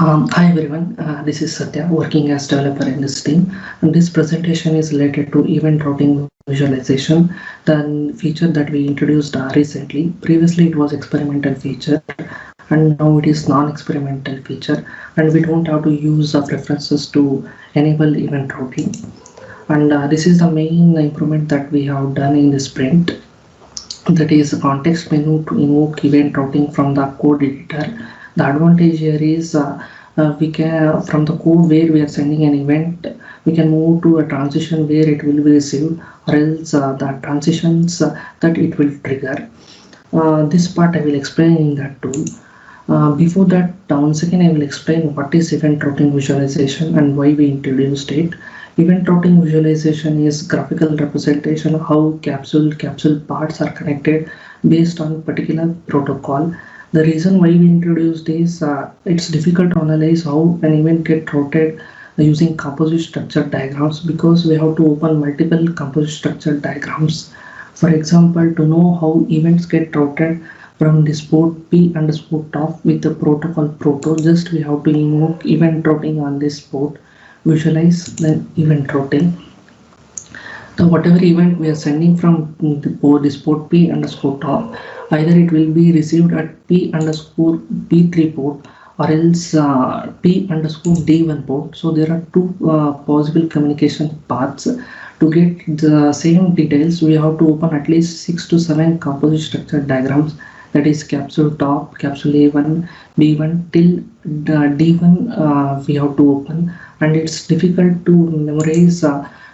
Hi everyone, this is Satya working as developer in this team, and this presentation is related to event routing visualization, the feature that we introduced recently. Previously it was experimental feature and now it is non-experimental feature, and we don't have to use preferences to enable event routing. And this is the main improvement that we have done in this sprint, that is context menu to invoke event routing from the code editor. The advantage here is we can from the code where we are sending an event, we can move to a transition where it will be received, or else the transitions that it will trigger. This part I will explain in that tool. Before that, once again I will explain what is event routing visualization and why we introduced it. Event routing visualization is graphical representation of how capsule parts are connected based on particular protocol. The reason why we introduced is it's difficult to analyze how an event get routed using composite structure diagrams, because we have to open multiple composite structure diagrams. For example, to know how events get routed from this port P underscore top with the protocol proto, just we have to invoke event routing on this port, visualize the event routing. So whatever event we are sending from this port P underscore top, either it will be received at P underscore P3 port, or else P underscore D1 port. So there are two possible communication paths. To get the same details, we have to open at least 6 to 7 composite structure diagrams, that is capsule top, capsule A1, B1 till D1 we have to open, and it's difficult to memorize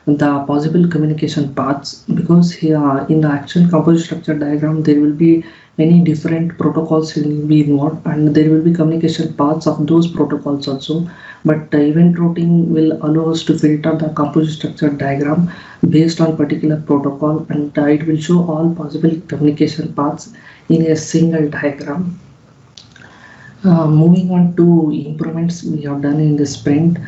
the possible communication paths, because here in the actual composite structure diagram there will be many different protocols will be involved, and there will be communication paths of those protocols also. But event routing will allow us to filter the composite structure diagram based on particular protocol, and it will show all possible communication paths in a single diagram. Moving on to improvements we have done in this sprint,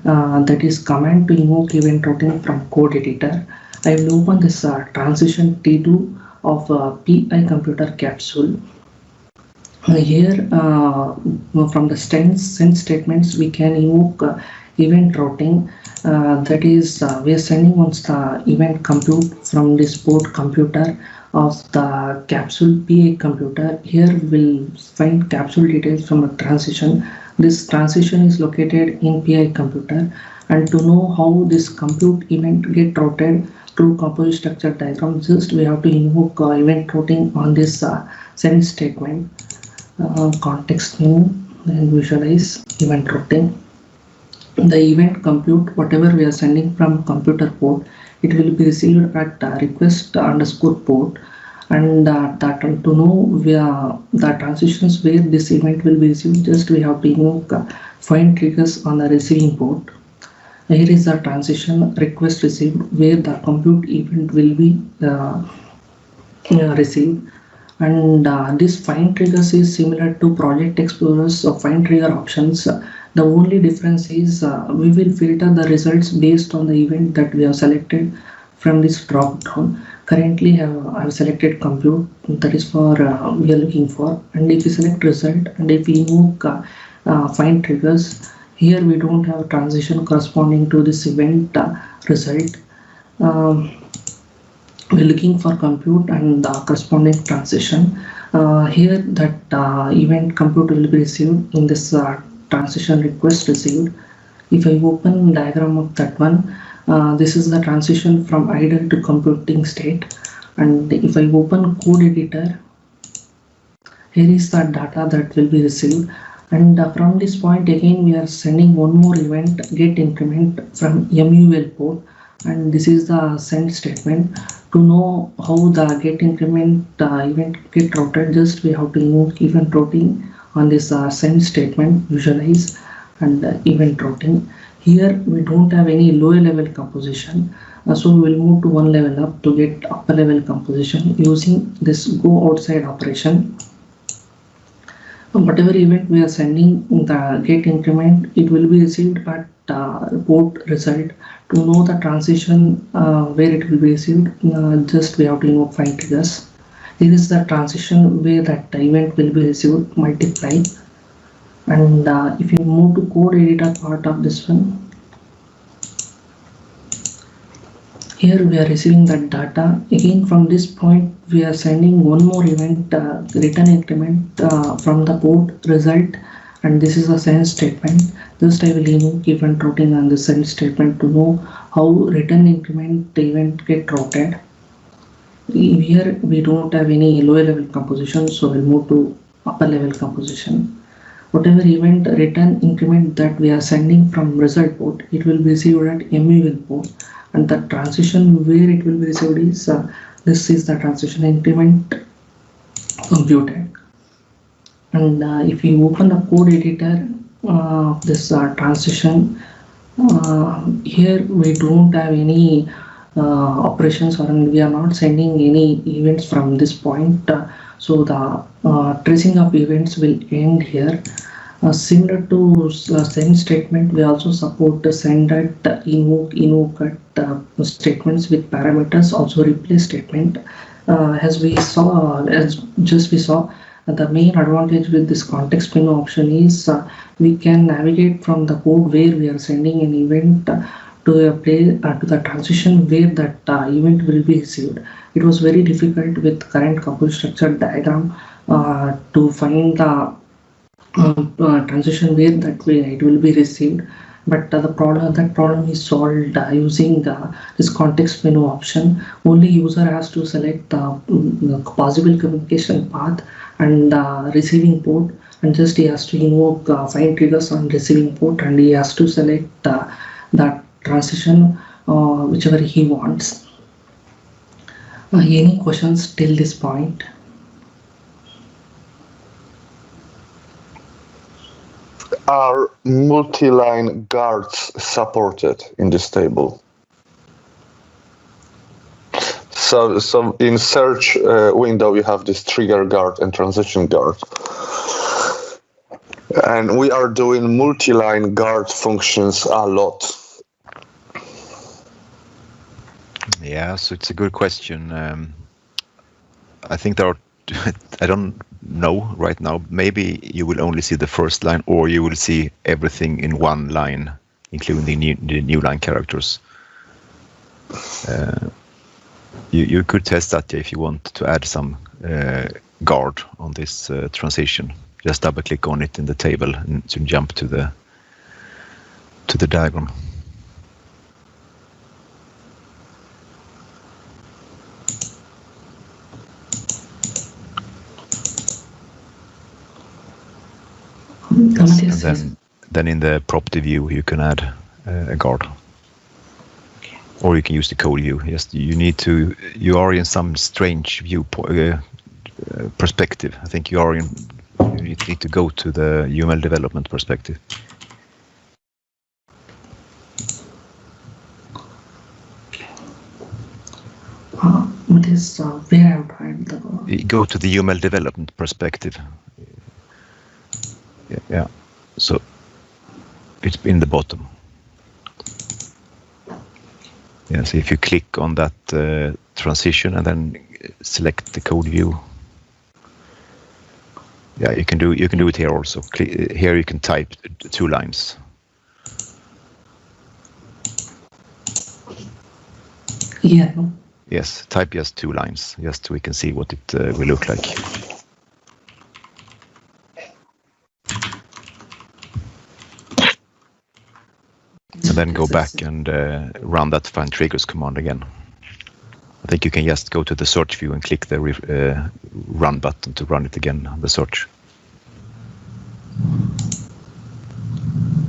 that is command to invoke event routing from code editor. I will open this transition T2 of PI computer capsule. Here from the send statements we can invoke event routing, that is we are sending once the event compute from this port computer of the capsule PI computer. Here we will find capsule details from a transition. This transition is located in PI computer, and to know how this compute event get routed through composite structure diagram, just we have to invoke event routing on this send statement. Context menu and visualize event routing. The event compute, whatever we are sending from computer port, it will be received at request underscore port, and that to know via the transitions where this event will be received, just we have to invoke find triggers on the receiving port. Here is the transition request received where the compute event will be received, and this find triggers is similar to Project Explorer's find trigger options. The only difference is we will filter the results based on the event that we have selected from this drop down. Currently I have selected compute, that is for we are looking for, and if we select result and if we invoke find triggers, here we don't have transition corresponding to this event result. We're looking for compute and the corresponding transition. Here that event compute will be received in this transition request received. If I open diagram of that one, this is the transition from idle to computing state, and if I open code editor, here is the data that will be received, and from this point again we are sending one more event get increment from MUL port, and this is the send statement. To know how the get increment event get routed, just we have to invoke event routing on this send statement, visualize and event routing. Here we don't have any lower level composition, so we will move to one level up to get upper level composition using this go outside operation. Whatever event we are sending the get increment, it will be received at port result. To know the transition where it will be received, just we have to invoke find triggers. This is the transition where that event will be received, multiply. And if you move to code editor part of this one, here we are receiving that data. Again, from this point, we are sending one more event, return increment from the code result, and this is a send statement. Just I will invoke event routing on the send statement to know how return increment event get routed. Here we don't have any lower level composition, so we'll move to upper level composition. Whatever event return increment that we are sending from result port, it will be received at MUL port, and the transition where it will be received is this is the transition increment computed. And if you open the code editor, this transition, here we don't have any operations, or we are not sending any events from this point, so the tracing of events will end here. Similar to send statement, we also support the send at invoke at statements with parameters, also replace statement. As we saw, the main advantage with this context menu option is we can navigate from the code where we are sending an event to a place to the transition where that event will be received. It was very difficult with current compose structure diagram to find the transition where that way it will be received, but that problem is solved using this context menu option. Only user has to select the possible communication path and receiving port, and just he has to invoke find triggers on receiving port, and he has to select that transition whichever he wants. Any questions till this point? Are multi-line guards supported in this table? So in search window you have this trigger guard and transition guard, and we are doing multi-line guard functions a lot. Yeah, so it's a good question. I think there are, I don't know right now, maybe you will only see the first line, or you will see everything in one line, including the new line characters. You could test that if you want to add some guard on this transition. Just double click on it in the table and to jump to the diagram. Yes, and then in the property view you can add a guard, or you can use the code view. Yes, you are in some strange viewpoint perspective. I think you need to go to the UML development perspective. What is where I'm trying to go? Go to the UML development perspective. Yeah, so it's in the bottom. Yeah, so if you click on that transition and then select the code view, yeah, you can do it here also. Here you can type 2 lines. Yeah. No. Yes, type just 2 lines, just so we can see what it will look like. And then go back and run that find triggers command again. I think you can just go to the search view and click the run button to run it again, the search.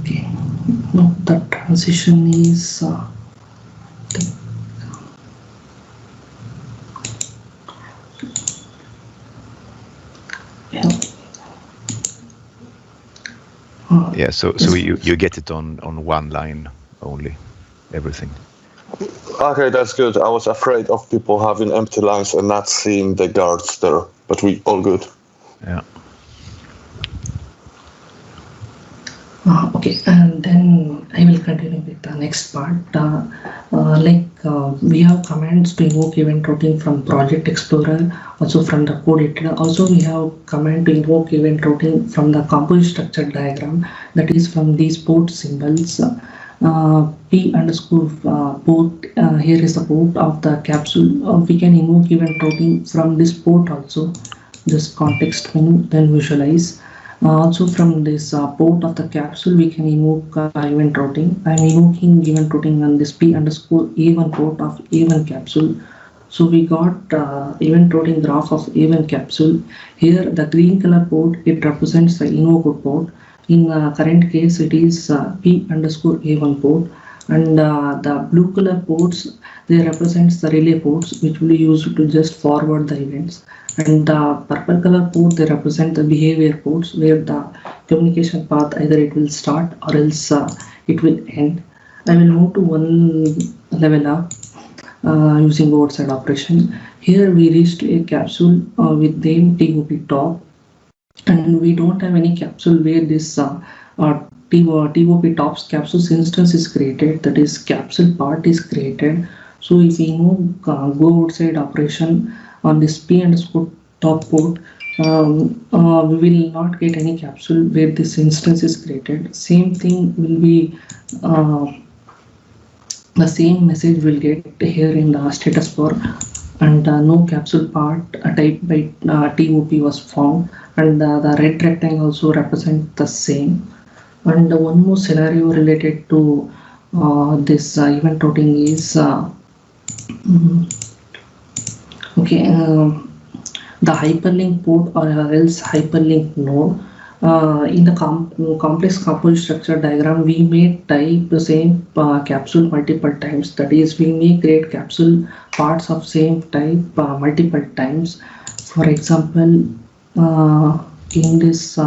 Okay. No, the transition is yeah, so you get it on one line only, everything. Okay, that's good. I was afraid of people having empty lines and not seeing the guards there, but we all good. Yeah. Okay, And then I will continue with the next part. We have commands to invoke event routing from Project Explorer, also from the code editor. Also, we have command to invoke event routing from the composite structure diagram, that is from these port symbols. P underscore port, here is the port of the capsule. We can invoke event routing from this port also. Just context menu, then visualize. Also from this port of the capsule, we can invoke event routing. I'm invoking event routing on this P underscore A1 port of A1 capsule. So we got event routing graph of A1 capsule. Here the green color port, it represents the invoked port. In current case, it is P underscore A1 port. And the blue color ports, they represents the relay ports, which will be used to just forward the events. And the purple color port, they represent the behavior ports, where the communication path, either it will start or else it will end. I will move to one level up using outside operation. Here we reached a capsule with name TOP top, and we don't have any capsule where this TOP tops capsules instance is created, that is capsule part is created. So if we move go outside operation on this P underscore top port, we will not get any capsule where this instance is created. Same thing will be the same message will get here in the status bar, and no capsule part type by TOP was found, and the red rectangle also represent the same. And one more scenario related to this event routing is the hyperlink port or else hyperlink node. In the complex composite structure diagram, we may type the same capsule multiple times. That is, we may create capsule parts of same type multiple times. For example, in this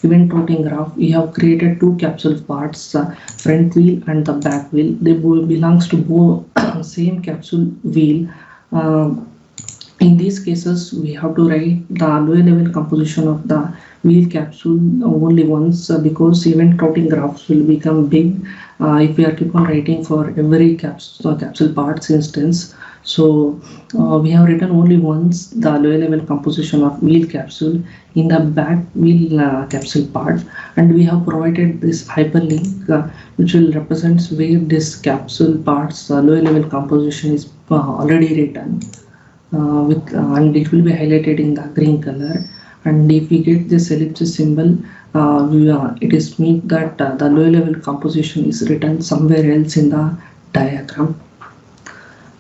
event routing graph, we have created two capsule parts, front wheel and the back wheel. They both belongs to both same capsule wheel. In these cases, we have to write the lower level composition of the wheel capsule only once, because event routing graphs will become big if we are keep on writing for every capsule parts instance. So we have written only once the lower level composition of wheel capsule in the back wheel capsule part, and we have provided this hyperlink which will represent where this capsule parts lower level composition is already written. And it will be highlighted in the green color. And if we get this ellipsis symbol, it is mean that the low level composition is written somewhere else in the diagram.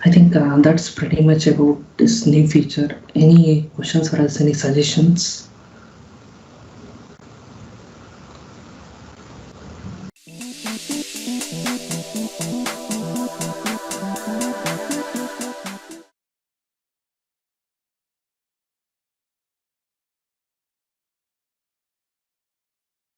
I think that's pretty much about this new feature. Any questions or else any suggestions?